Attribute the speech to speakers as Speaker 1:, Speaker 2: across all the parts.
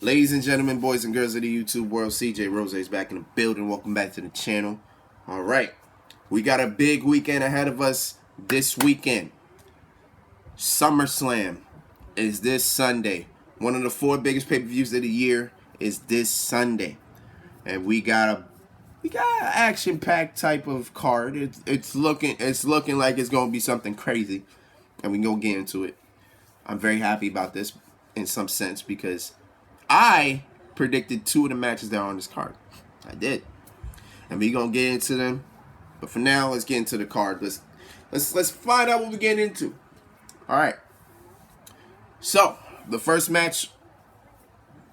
Speaker 1: Ladies and gentlemen, boys and girls of the YouTube world, CJ Rose is back in the building. Welcome back to the channel. All right, we got a big weekend ahead of us this weekend. Summerslam is this Sunday. One of the 4 biggest pay-per-views of the year is this Sunday, and we got an action-packed type of card. It's looking like it's gonna be something crazy, and we can go get into it. I'm very happy about this in some sense because I predicted 2 of the matches that are on this card. I did, and we're gonna get into them. But for now, let's get into the card. Let's find out what we're getting into. All right. So the first match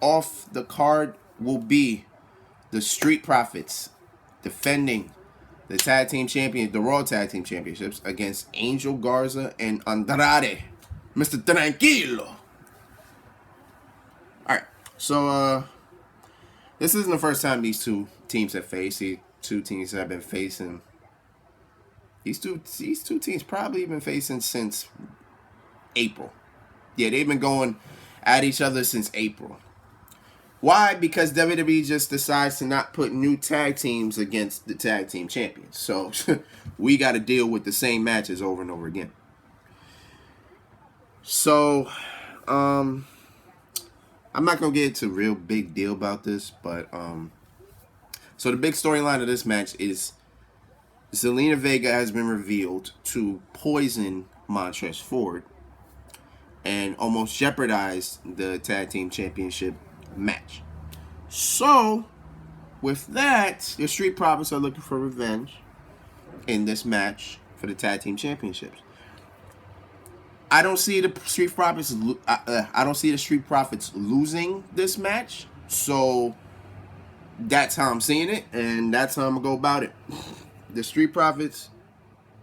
Speaker 1: off the card will be the Street Profits defending the tag team champions, the Raw Tag Team Championships, against Angel Garza and Andrade, Mr. Tranquilo. So, this isn't the first time these 2 teams have faced. These 2 teams have been facing. These two teams probably been facing since April. Yeah, they've been going at each other since April. Why? Because WWE just decides to not put new tag teams against the tag team champions. So, we got to deal with the same matches over and over again. So, I'm not going to get into a real big deal about this, but so the big storyline of this match is Zelina Vega has been revealed to poison Montrez Ford and almost jeopardize the tag team championship match. So, with that, the Street Profits are looking for revenge in this match for the tag team championships. I don't see the Street Profits. I don't see the Street Profits losing this match. So that's how I'm seeing it, and that's how I'm gonna go about it. The Street Profits,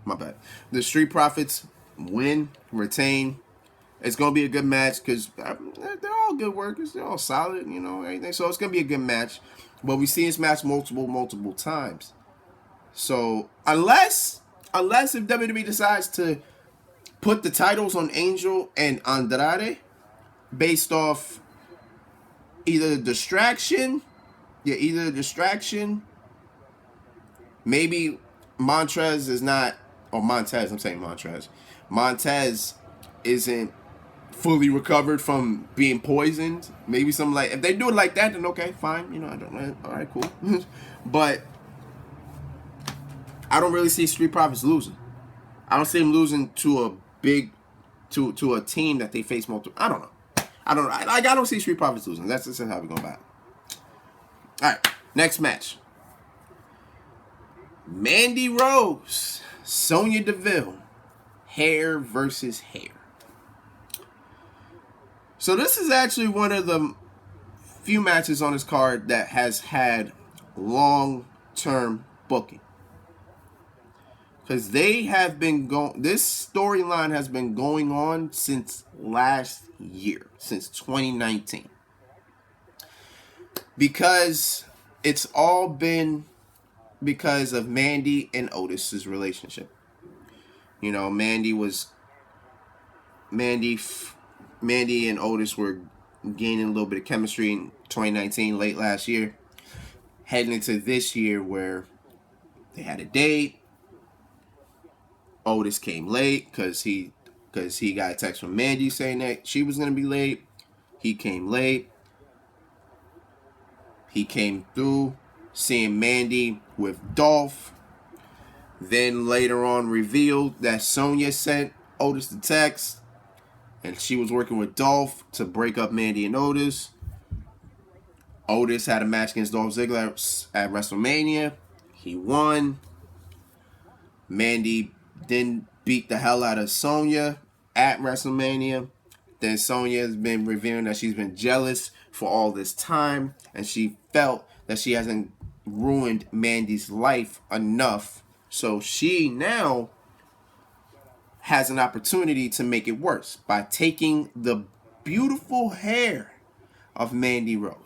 Speaker 1: my bad. The Street Profits win, retain. It's gonna be a good match because they're all good workers. They're all solid, everything. So it's gonna be a good match. But we see this match multiple times. So unless if WWE decides to put the titles on Angel and Andrade based off either distraction. Maybe Montez is not, or Montez, I'm saying Montrez. Montez isn't fully recovered from being poisoned. Maybe something like, if they do it like that, then okay, fine. I don't know. All right, cool. But I don't really see Street Profits losing. I don't see them losing to a to a team that they face multiple. I don't know. I don't see Street Profits losing. That's just how we go about it. All right, next match. Mandy Rose, Sonya Deville, hair versus hair. So this is actually one of the few matches on this card that has had long-term booking. Because they have been this storyline has been going on since last year, since 2019. Because it's all been because of Mandy and Otis's relationship. Mandy and Otis were gaining a little bit of chemistry in 2019, late last year. Heading into this year where they had a date. Otis came late because he got a text from Mandy saying that she was going to be late. He came late. He came through seeing Mandy with Dolph. Then later on revealed that Sonya sent Otis the text and she was working with Dolph to break up Mandy and Otis. Otis had a match against Dolph Ziggler at WrestleMania. He won. Mandy then beat the hell out of Sonya at WrestleMania. Then Sonya has been revealing that she's been jealous for all this time, and she felt that she hasn't ruined Mandy's life enough. So she now has an opportunity to make it worse by taking the beautiful hair of Mandy Rose.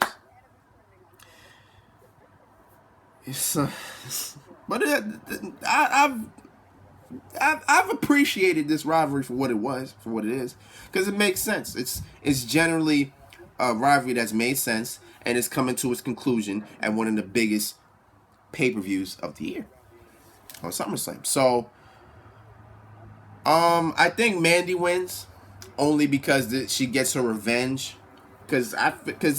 Speaker 1: But I've appreciated this rivalry for what it is, because it makes sense. It's generally a rivalry that's made sense and is coming to its conclusion at one of the biggest pay-per-views of the year on SummerSlam. So, I think Mandy wins only because she gets her revenge. Because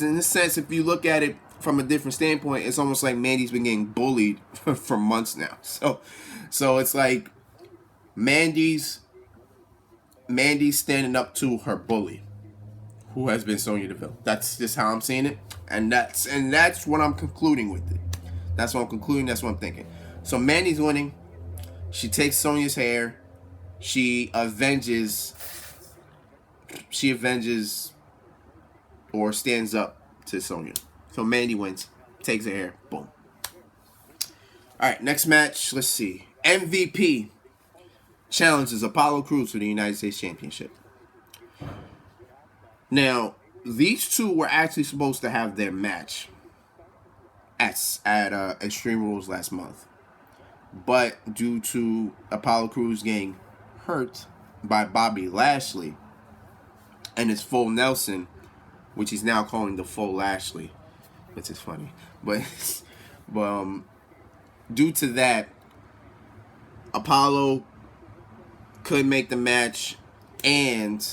Speaker 1: in a sense, if you look at it from a different standpoint, it's almost like Mandy's been getting bullied for months now. So it's like Mandy's standing up to her bully, who has been Sonya Deville. That's just how I'm seeing it, and that's what I'm concluding with it. That's what I'm concluding. That's what I'm thinking. So Mandy's winning. She takes Sonya's hair. She avenges or stands up to Sonya. So Mandy wins, takes her hair, boom. All right, next match. Let's see. MVP challenges Apollo Crews for the United States Championship. Now, these two were actually supposed to have their match at Extreme Rules last month, but due to Apollo Crews getting hurt by Bobby Lashley and his full Nelson, which he's now calling the full Lashley, which is funny, but due to that, Apollo couldn't make the match, and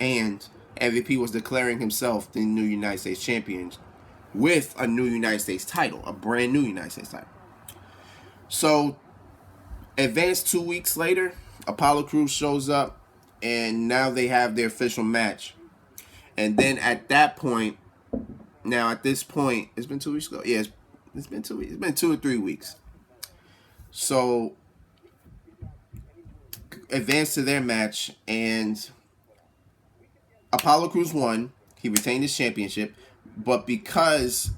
Speaker 1: MVP was declaring himself the new United States champion with a new United States title, a brand new United States title. So, advanced 2 weeks later, Apollo Crews shows up, and now they have their official match. And then at that point, now at this point, it's been 2 weeks ago. Yeah, it's been 2 weeks. It's been 2 or 3 weeks. So, advanced to their match, and Apollo Crews won. He retained his championship, but because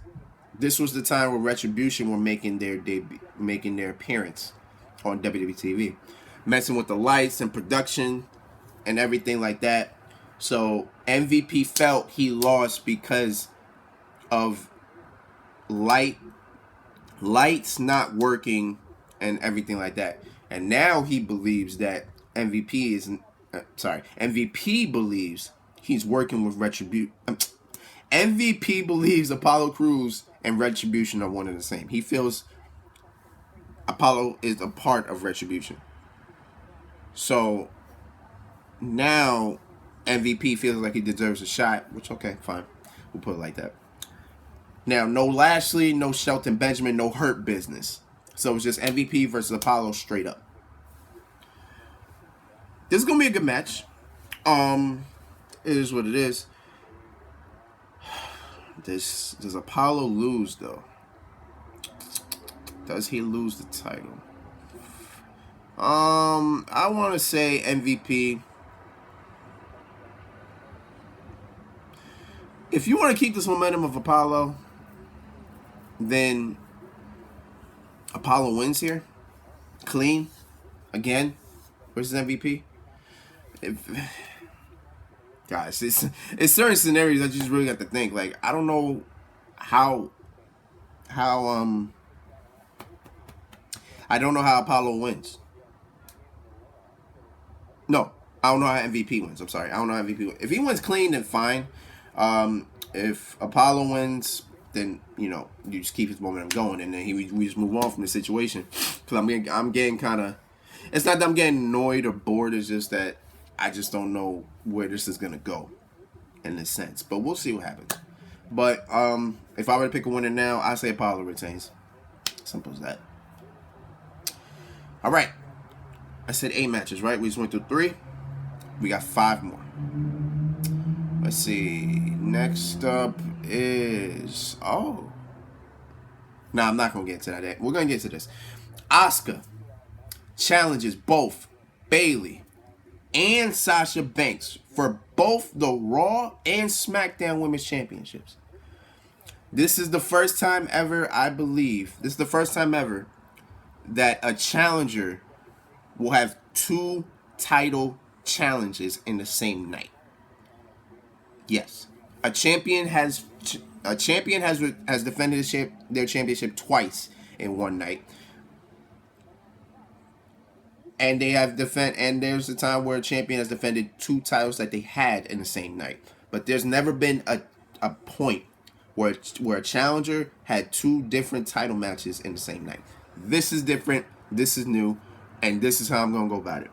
Speaker 1: this was the time where Retribution were making their appearance on WWE TV, messing with the lights and production and everything like that. So MVP felt he lost because of lights not working and everything like that. And now he believes that MVP believes he's working with Retribution. MVP believes Apollo Crews and Retribution are one and the same. He feels Apollo is a part of Retribution. So now MVP feels like he deserves a shot, which, okay, fine. We'll put it like that. Now, no Lashley, no Shelton Benjamin, no Hurt Business. So it's just MVP versus Apollo straight up. This is going to be a good match. It is what it is. Does Apollo lose, though? Does he lose the title? I want to say MVP. If you want to keep this momentum of Apollo, then Apollo wins here. Clean. Again. Versus MVP. Guys, it's certain scenarios that you just really have to think. Like, I don't know how I don't know how Apollo wins. No, I don't know how MVP wins. I'm sorry. I don't know how MVP wins. If he wins clean, then fine. If Apollo wins, then, you just keep his momentum going, and then we just move on from the situation. Because I'm getting kind of... It's not that I'm getting annoyed or bored. It's just that I just don't know where this is going to go in this sense. But we'll see what happens. But if I were to pick a winner now, I say Apollo retains. Simple as that. All right. I said 8 matches, right? We just went through 3. We got 5 more. Let's see. Next up is... Oh. No, I'm not going to get into that. We're going to get to this. Asuka challenges both Bayley and Sasha Banks for both the Raw and SmackDown Women's Championships. This is the first time ever, I believe, that a challenger will have 2 title challenges in the same night. Yes. A champion has defended their championship twice in one night. And there's a time where a champion has defended 2 titles that they had in the same night. But there's never been a point where a challenger had 2 different title matches in the same night. This is different. This is new. And this is how I'm going to go about it.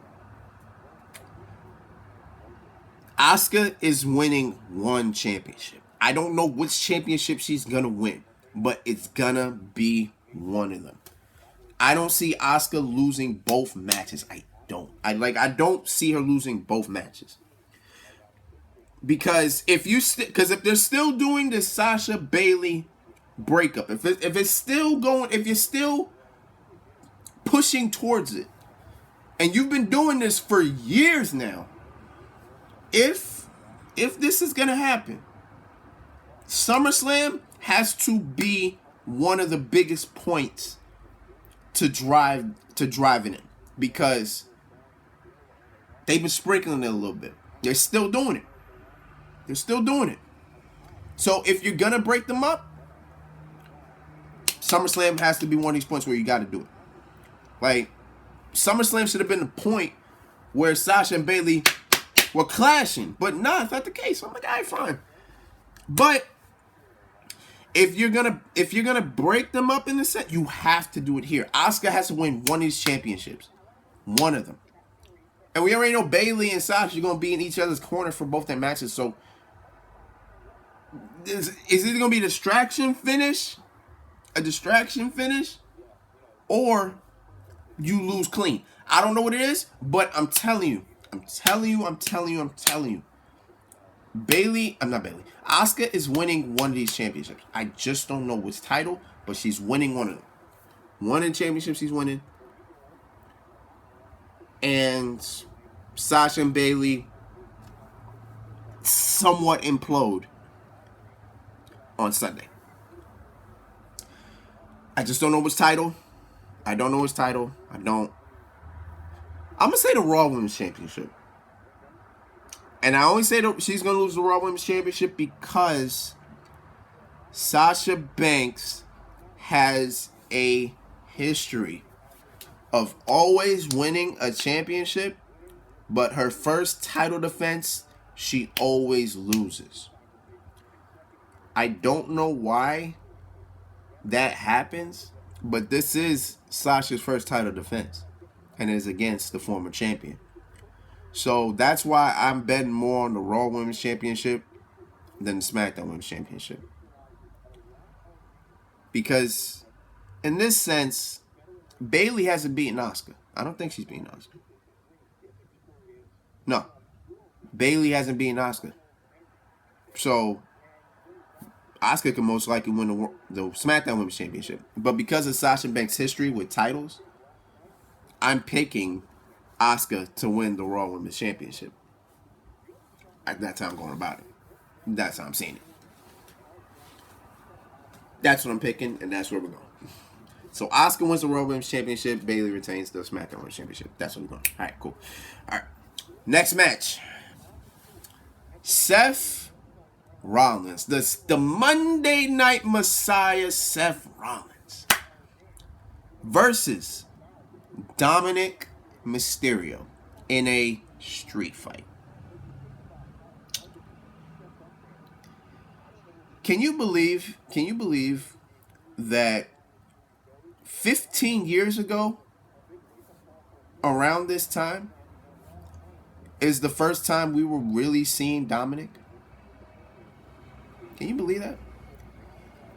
Speaker 1: Asuka is winning 1 championship. I don't know which championship she's going to win, but it's going to be one of them. I don't see Asuka losing both matches. I don't see her losing both matches. Because if they're still doing this Sasha Bayley breakup, if it's still going, if you're still pushing towards it, and you've been doing this for years now, if this is gonna happen, SummerSlam has to be one of the biggest points to driving it, because they've been sprinkling it a little bit. They're still doing it. So if you're gonna break them up, SummerSlam has to be one of these points where you got to do it. Like, SummerSlam should have been the point where Sasha and Bayley were clashing, but nah, it's not the case. I'm like, all right, fine. But if you're gonna break them up in the set, you have to do it here. Asuka has to win one of these championships, one of them, and we already know Bayley and Sasha are gonna be in each other's corner for both their matches. So, is it gonna be a distraction finish, or you lose clean? I don't know what it is, but I'm telling you. Asuka is winning one of these championships. I just don't know which title, but she's winning one of them. One of the championships she's winning. And Sasha and Bayley somewhat implode on Sunday. I just don't know which title. I'm going to say the Raw Women's Championship. And I only say that she's going to lose the Raw Women's Championship because Sasha Banks has a history of always winning a championship, but her first title defense, she always loses. I don't know why that happens, but this is Sasha's first title defense, and it is against the former champion. So that's why I'm betting more on the Raw Women's Championship than the SmackDown Women's Championship. Because in this sense, Bayley hasn't beaten Asuka. I don't think she's beaten Asuka. No. Bayley hasn't beaten Asuka. So Asuka can most likely win the SmackDown Women's Championship. But because of Sasha Banks' history with titles, I'm picking Asuka to win the Raw Women's Championship. That's how I'm going about it. That's how I'm seeing it. That's what I'm picking, and that's where we're going. So Asuka wins the Raw Women's Championship. Bayley retains the SmackDown Women's Championship. That's what we're going. All right, cool. All right. Next match. Seth Rollins. The Monday Night Messiah, Seth Rollins, versus Dominic Mysterio in a street fight. Can you believe that 15 years ago, around this time, is the first time we were really seeing Dominic? Can you believe that?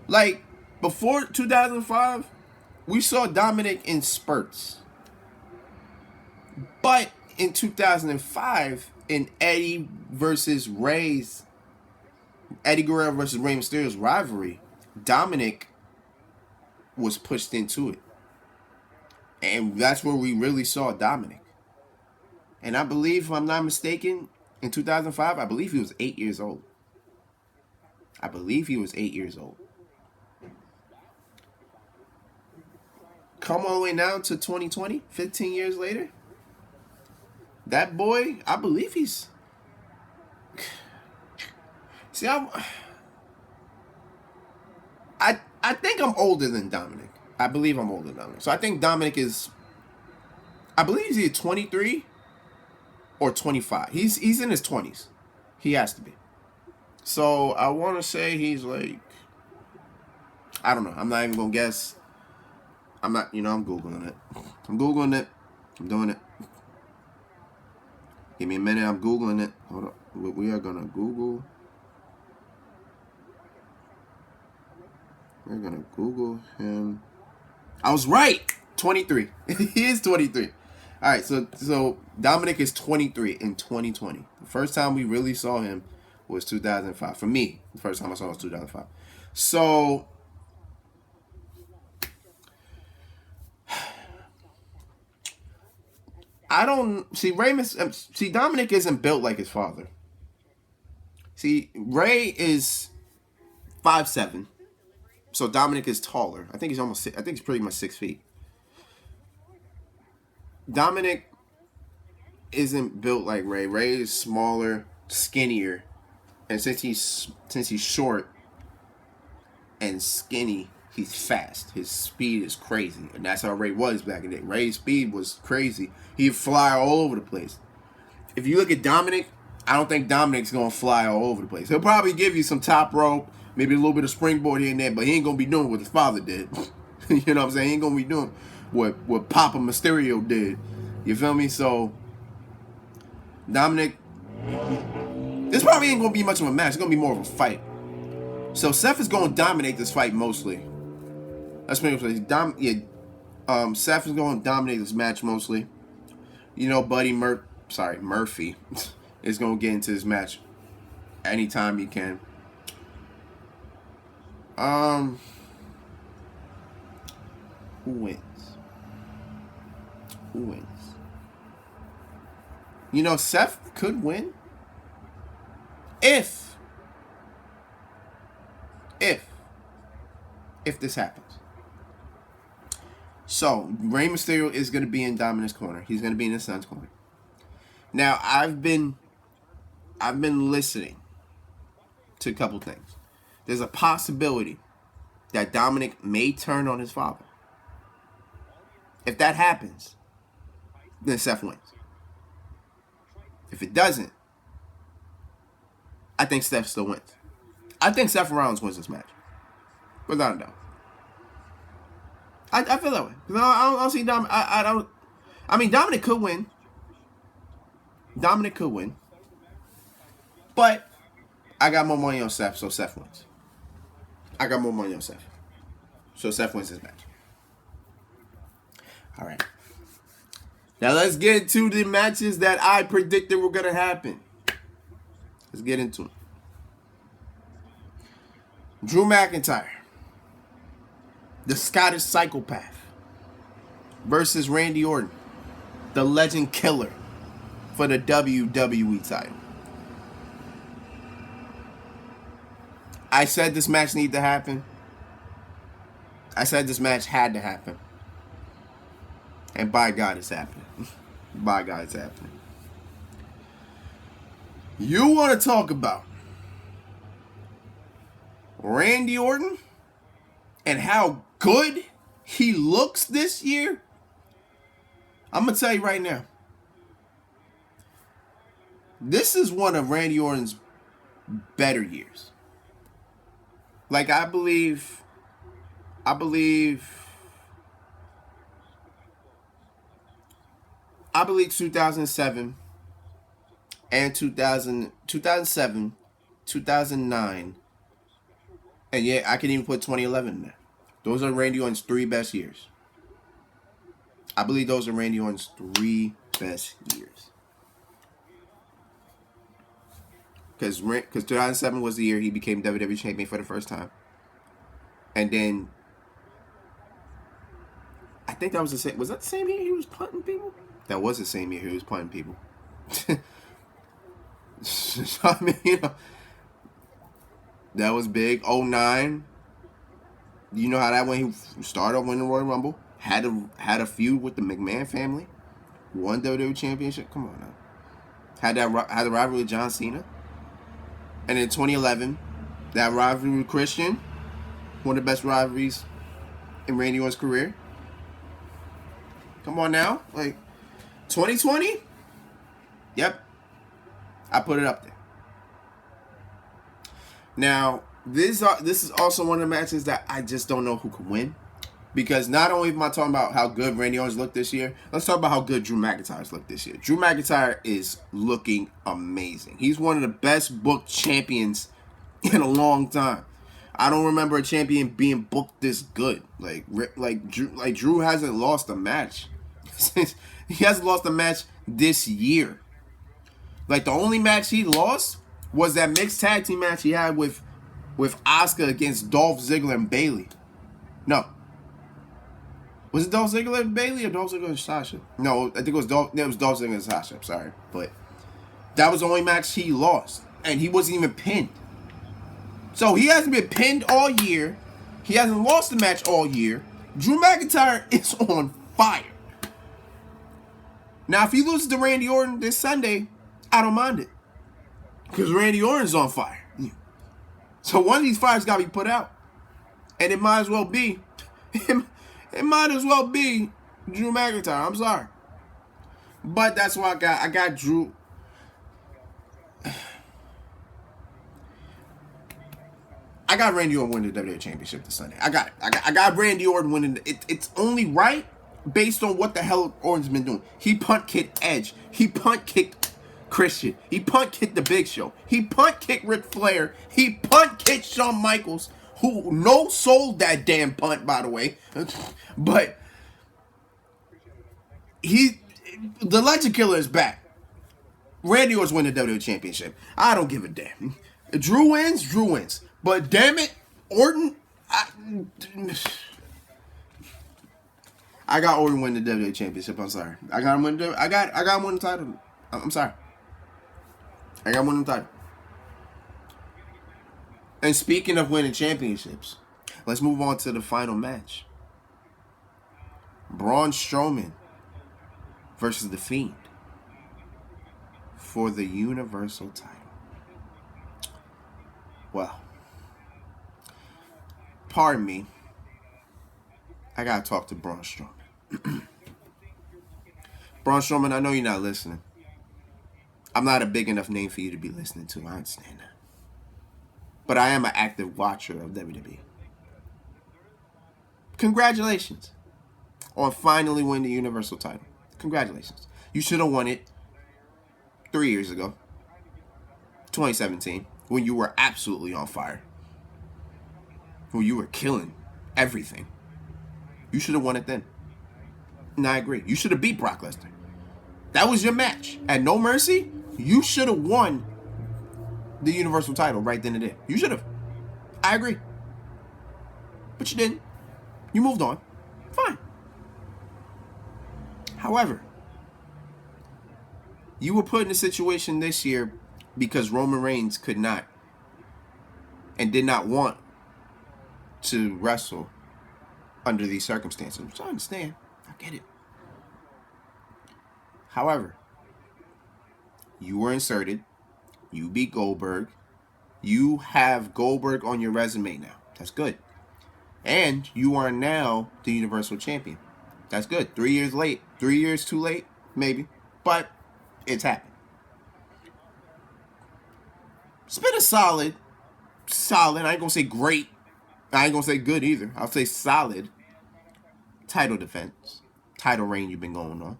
Speaker 1: Like, before 2005, we saw Dominic in spurts. But in 2005, in Eddie Guerrero versus Rey Mysterio's rivalry, Dominic was pushed into it. And that's where we really saw Dominic. And I believe, if I'm not mistaken, in 2005, I believe he was 8 years old. Come all the way now to 2020, 15 years later. That boy, I believe he's... See, I think I'm older than Dominic. I believe I'm older than Dominic. So I think Dominic is... I believe he's either 23 or 25. He's in his 20s. He has to be. So I want to say he's like, I don't know. I'm not even gonna guess. I'm not. I'm googling it. I'm googling it. I'm doing it. Give me a minute. I'm googling it. Hold on. We are gonna Google. We're gonna Google him. I was right. 23. He is 23. All right. So Dominic is 23 in 2020. The first time we really saw him was 2005. For me, the first time I saw him was 2005. So I don't see see, Dominic isn't built like his father. See, Ray is 5'7". So Dominic is taller. I think he's almost. I think he's pretty much 6 feet. Dominic isn't built like Ray. Ray is smaller, skinnier, and since he's short and skinny, he's fast. His speed is crazy, and that's how Ray was back in the day. Ray's speed was crazy. He'd fly all over the place. If you look at Dominic, I don't think Dominic's gonna fly all over the place. He'll probably give you some top rope, maybe a little bit of springboard here and there, but he ain't gonna be doing what his father did. You know what I'm saying? He ain't gonna be doing what Papa Mysterio did. You feel me? So Dominic, this probably ain't gonna be much of a match. It's gonna be more of a fight. So Seth is gonna dominate this fight mostly. Let's make it Seth is gonna dominate this match mostly. Buddy Murphy is gonna get into this match anytime he can. Who wins? Seth could win if this happens. So Rey Mysterio is going to be in Dominic's corner. He's going to be in his son's corner. Now I've been listening to a couple things. There's a possibility that Dominic may turn on his father. If that happens, then Seth wins. If it doesn't, I think Seth still wins. I think Seth Rollins wins this match. Without a doubt. I feel that way. I don't see Dominic. I mean, Dominic could win. But I got more money on Seth, so Seth wins. I got more money on Seth. So Seth wins this match. All right. Now let's get into the matches that I predicted were going to happen. Let's get into them. Drew McIntyre, the Scottish Psychopath, versus Randy Orton, the Legend Killer, for the WWE title. I said this match needed to happen. I said this match had to happen. And by God, it's happening. By God, it's happening. You want to talk about Randy Orton and how good he looks this year? I'm going to tell you right now. This is one of Randy Orton's better years. Like, I believe 2007 and 2007, 2009, and yeah, I can even put 2011 in there. Those are Randy Orton's 3 best years. I believe those are Randy Orton's 3 best years. Because 2007 was the year he became WWE Champion for the first time. And then, I think that was the same. Was that the same year he was punting people? That was the same year he was punting people. So, I mean, that was big. 2009. You know how that went? He started off winning the Royal Rumble. Had a feud with the McMahon family. Won WWE Championship. Come on now. Had the rivalry with John Cena. And in 2011, that rivalry with Christian. One of the best rivalries in Randy Orton's career. Come on now. Like, 2020? Yep. I put it up there. Now, this is also one of the matches that I just don't know who can win. Because not only am I talking about how good Randy Orton's looked this year, let's talk about how good Drew McIntyre's looked this year. Drew McIntyre is looking amazing. He's one of the best booked champions in a long time. I don't remember a champion being booked this good. Drew hasn't lost a match. He hasn't lost a match this year. Like, the only match he lost was that mixed tag team match he had with Asuka against Dolph Ziggler and Bayley. No. Was it Dolph Ziggler and Bayley or Dolph Ziggler and Sasha? No, I think it was Dolph Ziggler and Sasha. I'm sorry. But that was the only match he lost. And he wasn't even pinned. So he hasn't been pinned all year. He hasn't lost a match all year. Drew McIntyre is on fire. Now, if he loses to Randy Orton this Sunday, I don't mind it. Because Randy Orton's on fire. So one of these fires got to be put out. And it might as well be... It might as well be Drew McIntyre. I'm sorry. But that's what I got. I got Drew. I got Randy Orton winning the WWE Championship this Sunday. I got it. I got Randy Orton winning. It's only right based on what the hell Orton's been doing. He punt kicked Edge. He punt kicked Christian. He punt kicked The Big Show. He punt kicked Ric Flair. He punt kicked Shawn Michaels, who no sold that damn punt, by the way. But the Legend Killer is back. Randy Orton's winning the WWE Championship. I don't give a damn. Drew wins. But damn it, Orton, I got Orton winning the WWE Championship. I'm sorry. I got him winning. I got him winning the title. I'm sorry. I got him winning the title. And speaking of winning championships, let's move on to the final match. Braun Strowman versus The Fiend for the Universal title. Well, pardon me. I gotta talk to Braun Strowman. Braun Strowman, I know you're not listening. I'm not a big enough name for you to be listening to. I understand that. But I am an active watcher of WWE. Congratulations on finally winning the Universal title. Congratulations. You should have won it 3 years ago. 2017. When you were absolutely on fire. When you were killing everything. You should have won it then. And I agree. You should have beat Brock Lesnar. That was your match. At No Mercy, you should have won the Universal title right then and there. You should have. I agree. But you didn't. You moved on. Fine. However, you were put in a situation this year because Roman Reigns could not and did not want to wrestle under these circumstances. Which I understand. I get it. However, you were inserted. You beat Goldberg. You have Goldberg on your resume now. That's good. And you are now the Universal Champion. That's good. 3 years late. 3 years too late, maybe. But it's happened. It's been a solid. I ain't gonna say great. I ain't gonna say good either. I'll say solid title defense. Title reign you've been going on.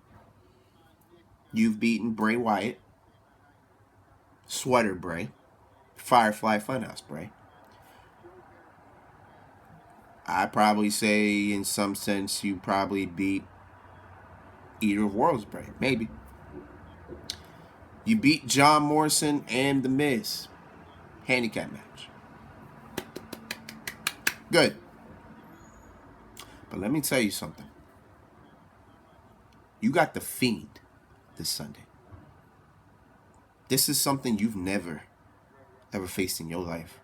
Speaker 1: You've beaten Bray Wyatt. Sweater Bray. Firefly Funhouse Bray. I'd probably say, in some sense, you probably beat Eater of Worlds Bray. Maybe. You beat John Morrison and The Miz. Handicap match. Good. But let me tell you something. You got The Fiend this Sunday. This is something you've never, ever faced in your life.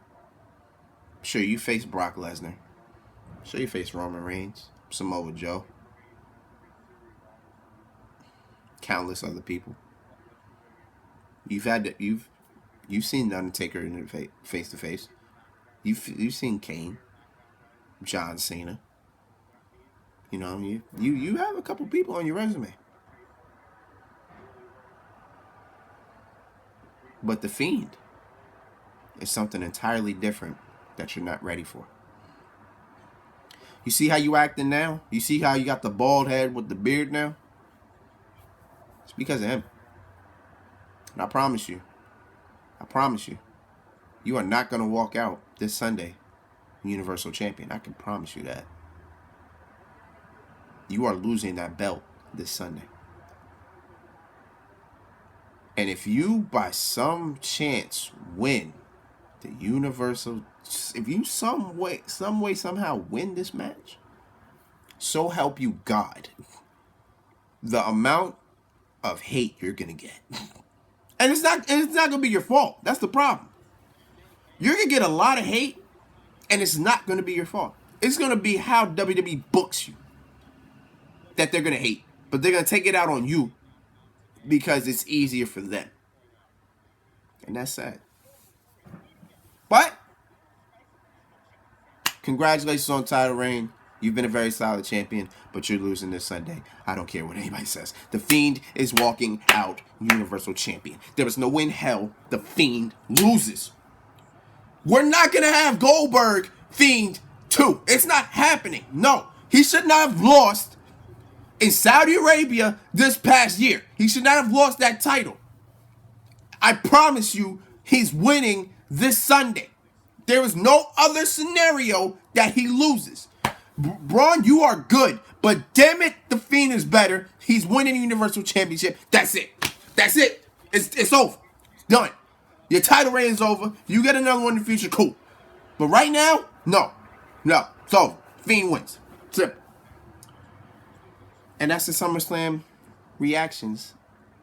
Speaker 1: Sure, you faced Brock Lesnar. Sure, you faced Roman Reigns, Samoa Joe, countless other people. You've seen The Undertaker in face to face. You've seen Kane, John Cena. You know, you have a couple people on your resume. But The Fiend is something entirely different that you're not ready for. You see how you acting now? You see how you got the bald head with the beard now? It's because of him. And I promise you, you are not going to walk out this Sunday Universal Champion. I can promise you that. You are losing that belt this Sunday. And if you by some chance win the Universal, if you some way, somehow win this match, so help you God, the amount of hate you're gonna get. And it's not gonna be your fault. That's the problem. You're gonna get a lot of hate, and it's not gonna be your fault. It's gonna be how WWE books you that they're gonna hate. But they're gonna take it out on you because it's easier for them. And that's sad. But congratulations on title reign. You've been a very solid champion, but you're losing this Sunday. I don't care what anybody says. The Fiend is walking out Universal Champion. There is no way in hell the Fiend loses. We're not going to have Goldberg Fiend 2. It's not happening. No. He should not have lost in Saudi Arabia this past year. He should not have lost that title. I promise you, he's winning this Sunday. There is no other scenario that he loses. Braun, you are good, but damn it, the Fiend is better. He's winning the Universal Championship. That's it. That's it. It's over. It's done. Your title reign is over. You get another one in the future, cool. But right now, no. It's over. Fiend wins. Simple. And that's the SummerSlam reactions.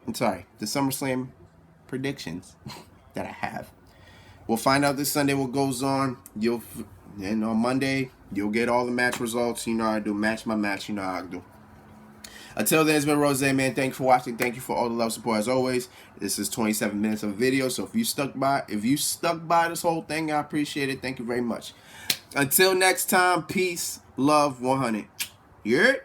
Speaker 1: I'm sorry, the SummerSlam predictions that I have. We'll find out this Sunday what goes on. And on Monday, you'll get all the match results. You know how I do. Match my match. You know how I do. Until then, it's been Rose, man. Thank you for watching. Thank you for all the love, support as always. This is 27 minutes of video. So if you stuck by this whole thing, I appreciate it. Thank you very much. Until next time, peace, love, 100. You heard?